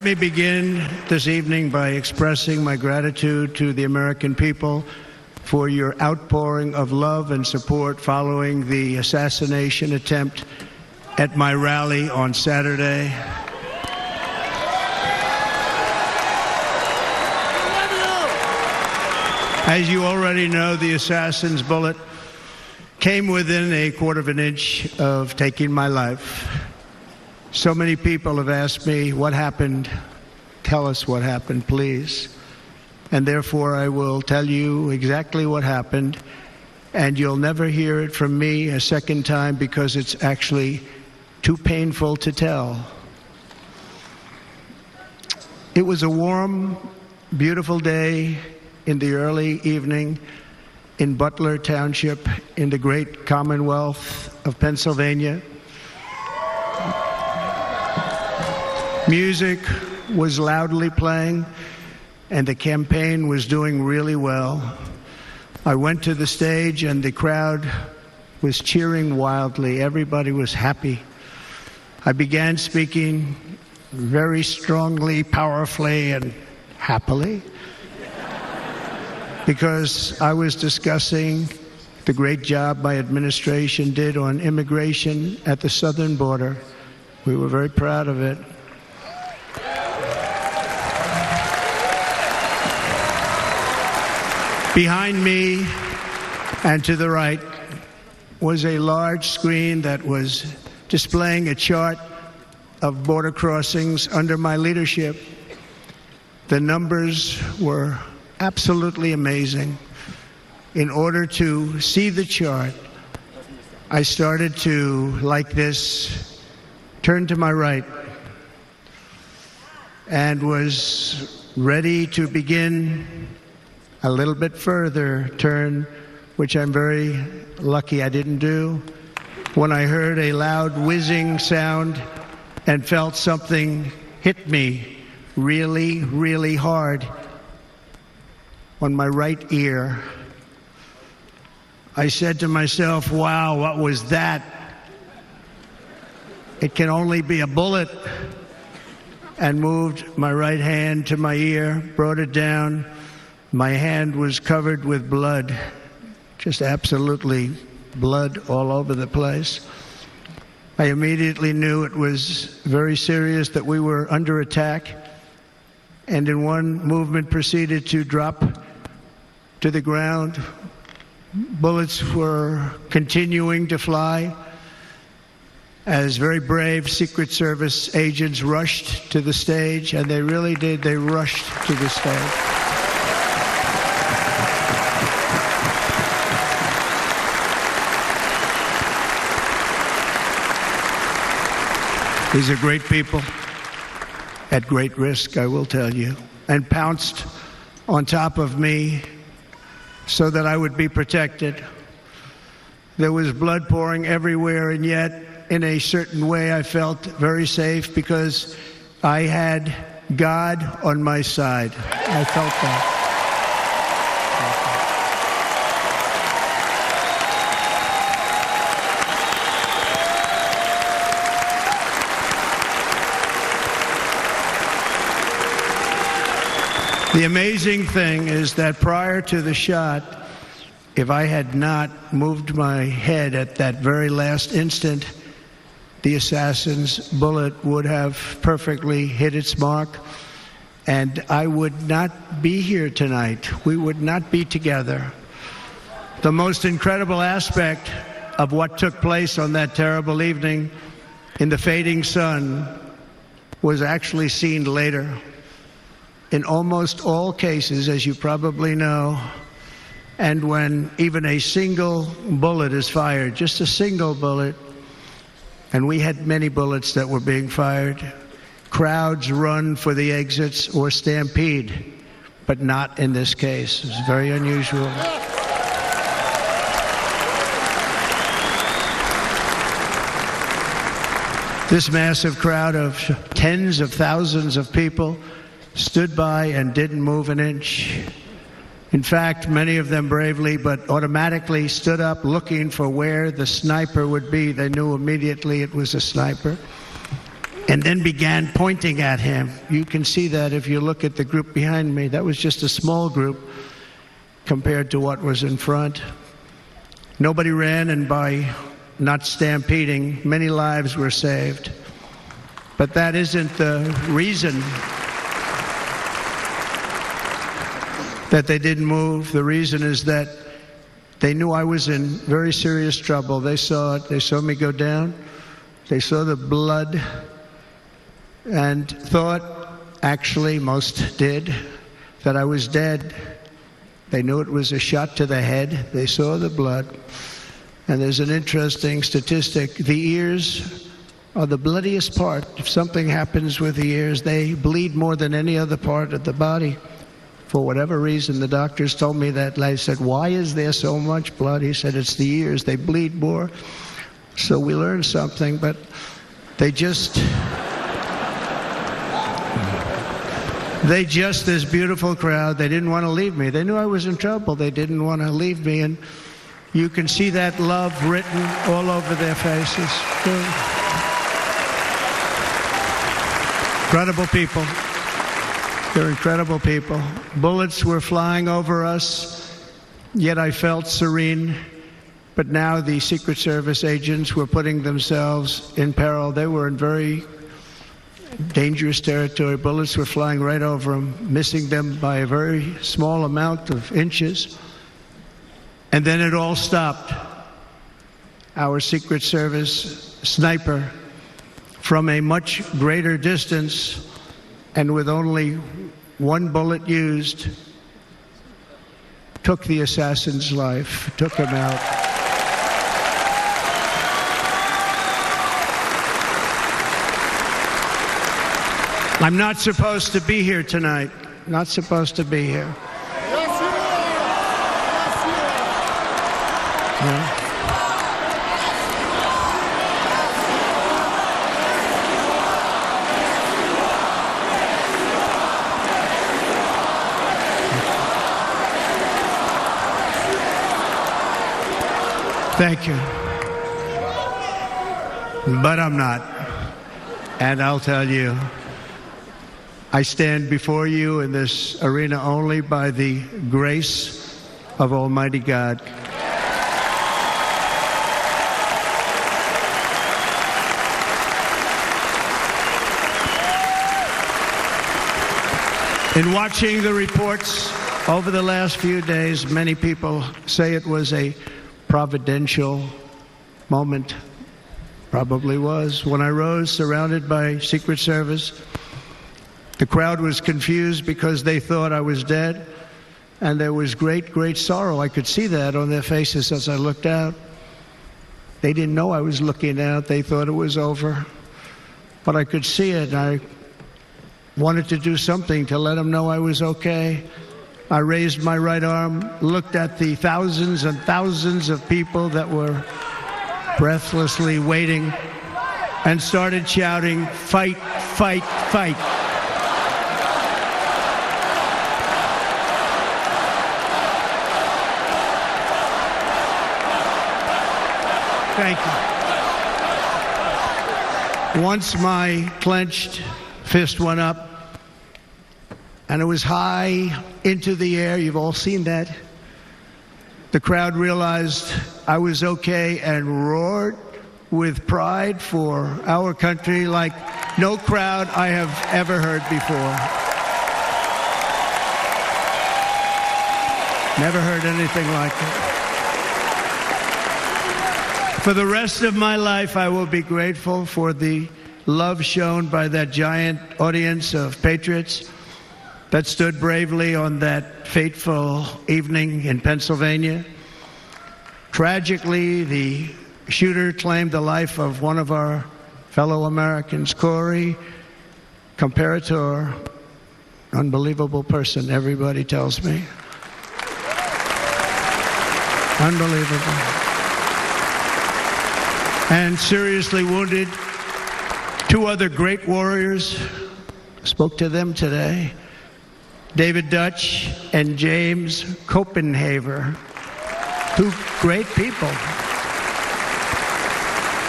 me begin this evening by expressing my gratitude to the American people for your outpouring of love and support following the assassination attempt at my rally on Saturday. As you already know, the assassin's bullet came within a quarter of an inch of taking my life. So many people have asked me, what happened? Tell us what happened, please. And therefore, I will tell you exactly what happened, and you'll never hear it from me a second time because it's actually too painful to tell. It was a warm, beautiful day in the early evening in Butler Township in the great Commonwealth of Pennsylvania. Music was loudly playing, and the campaign was doing really well. I went to the stage, and the crowd was cheering wildly. Everybody was happy. I began speaking very strongly, powerfully, and happily, because I was discussing the great job my administration did on immigration at the southern border. We were very proud of it. Behind me and to the right was a large screen that was displaying a chart of border crossings under my leadership. The numbers were absolutely amazing. In order to see the chart, I started to, like this, turn to my right and was ready to begin a little bit further turn, which I'm very lucky I didn't do, when I heard a loud whizzing sound and felt something hit me really, really hard on my right ear. I said to myself, wow, what was that? It can only be a bullet. And moved my right hand to my ear, brought it down. My hand was covered with blood, just absolutely blood all over the place. I immediately knew it was very serious, that we were under attack, and in one movement proceeded to drop to the ground. Bullets were continuing to fly as very brave Secret Service agents rushed to the stage, and they really did. They rushed to the stage. These are great people, at great risk, I will tell you, and pounced on top of me so that I would be protected. There was blood pouring everywhere, and yet, in a certain way, I felt very safe because I had God on my side. I felt that. The amazing thing is that prior to the shot, if I had not moved my head at that very last instant, the assassin's bullet would have perfectly hit its mark, and I would not be here tonight. We would not be together. The most incredible aspect of what took place on that terrible evening in the fading sun was actually seen later. In almost all cases, as you probably know, and when even a single bullet is fired, just a single bullet, and we had many bullets that were being fired, crowds run for the exits or stampede, but not in this case. It's very unusual. This massive crowd of tens of thousands of people stood by and didn't move an inch. In fact, many of them bravely but automatically stood up looking for where the sniper would be. They knew immediately it was a sniper. and then began pointing at him. You can see that if you look at the group behind me. That was just a small group compared to what was in front. Nobody ran, and by not stampeding, many lives were saved. But that isn't the reason that they didn't move. The reason is that they knew I was in very serious trouble. They saw it. They saw me go down. They saw the blood and thought, actually most did, that I was dead. They knew it was a shot to the head. They saw the blood. And there's an interesting statistic. The ears are the bloodiest part. If something happens with the ears, they bleed more than any other part of the body. For whatever reason, the doctors told me that. I said, why is there so much blood? He said, it's the ears. They bleed more. So we learned something, but they just, this beautiful crowd, they didn't want to leave me. They knew I was in trouble. They didn't want to leave me. And you can see that love written all over their faces. Incredible people. They're incredible people. Bullets were flying over us, yet I felt serene. But now the Secret Service agents were putting themselves in peril. They were in very dangerous territory. Bullets were flying right over them, missing them by a very small amount of inches. And then it all stopped. Our Secret Service sniper, from a much greater distance and with only one bullet used, took the assassin's life, took him out. I'm not supposed to be here tonight. Not supposed to be here. Yes, you are. Yeah. Thank you. But I'm not. And I'll tell you, I stand before you in this arena only by the grace of Almighty God. In watching the reports over the last few days, many people say it was a providential moment. Probably was. When I rose, surrounded by Secret Service, the crowd was confused because they thought I was dead, and there was great, great sorrow. I could see that on their faces as I looked out. They didn't know I was looking out. They thought it was over. But I could see it, and I wanted to do something to let them know I was okay. I raised my right arm, looked at the thousands and thousands of people that were breathlessly waiting, and started shouting, "Fight, fight, fight." Thank you. Once my clenched fist went up, and it was high into the air. You've all seen that. The crowd realized I was okay and roared with pride for our country like no crowd I have ever heard before. Never heard anything like it. For the rest of my life, I will be grateful for the love shown by that giant audience of patriots that stood bravely on that fateful evening in Pennsylvania. Tragically, the shooter claimed the life of one of our fellow Americans, Corey Comparator. Unbelievable person, everybody tells me. Unbelievable. And seriously wounded, two other great warriors. Spoke to them today. David Dutch and James Copenhaver, two great people.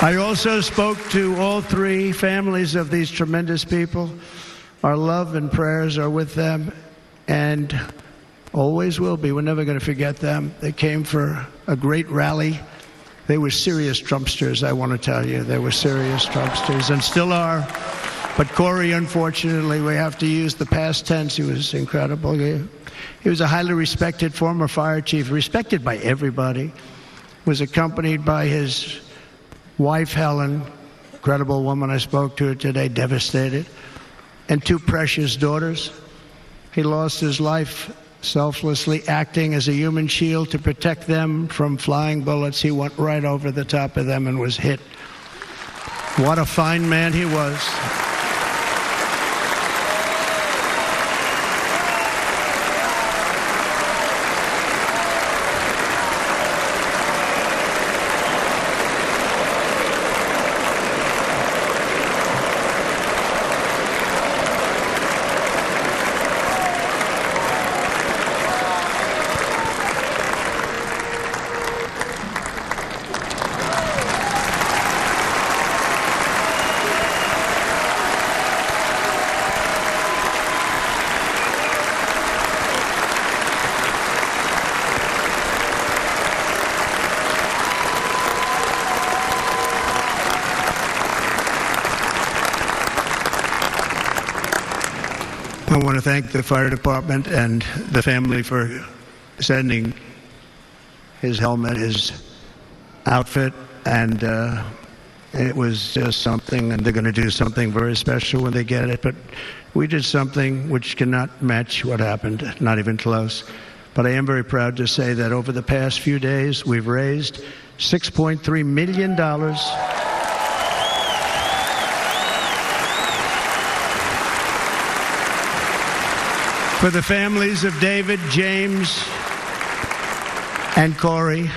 I also spoke to all three families of these tremendous people. Our love and prayers are with them and always will be. We're never going to forget them. They came for a great rally. They were serious Trumpsters, I want to tell you. They were serious Trumpsters and still are. But Corey, unfortunately, we have to use the past tense. He was incredible. He was a highly respected former fire chief, respected by everybody. Was accompanied by his wife, Helen, incredible woman. I spoke to her today, devastated, and two precious daughters. He lost his life selflessly, acting as a human shield to protect them from flying bullets. He went right over the top of them and was hit. What a fine man he was. I want to thank the fire department and the family for sending his helmet, his outfit, and it was just something, and they're going to do something very special when they get it. But we did something which cannot match what happened, not even close. But I am very proud to say that over the past few days, we've raised $6.3 million for the families of David, James, and Corey,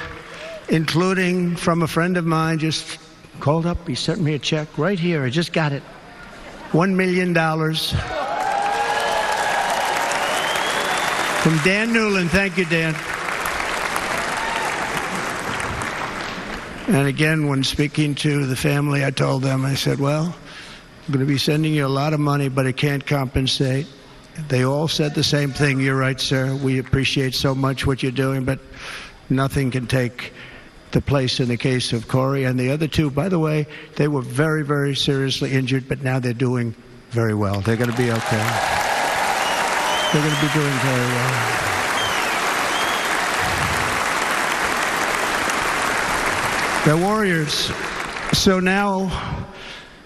including from a friend of mine just called up. He sent me a check right here. I just got it. $1 million from Dan Newland. Thank you, Dan. And again, when speaking to the family, I told them, I said, well, I'm going to be sending you a lot of money, but it can't compensate. They all said the same thing. You're right, sir. We appreciate so much what you're doing, but nothing can take the place in the case of Corey. And the other two, by the way, they were very, very seriously injured, but now they're doing very well. They're going to be okay. They're going to be doing very well. They're warriors. So now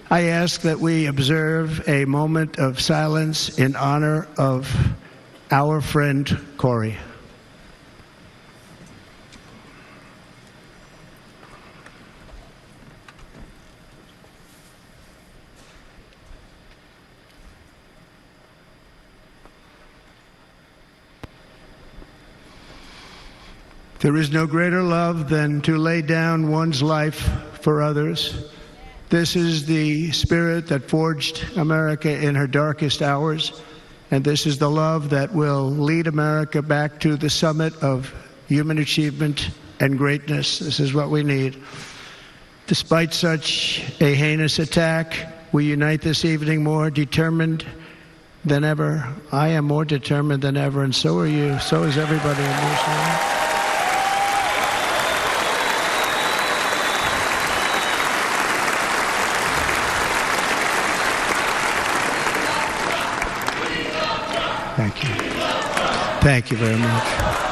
I ask that we observe a moment of silence in honor of our friend Corey. There is no greater love than to lay down one's life for others. This is the spirit that forged America in her darkest hours, and this is the love that will lead America back to the summit of human achievement and greatness. This is what we need. Despite such a heinous attack, we unite this evening more determined than ever. I am more determined than ever, and so are you. So is everybody in this room. Thank you. Thank you very much.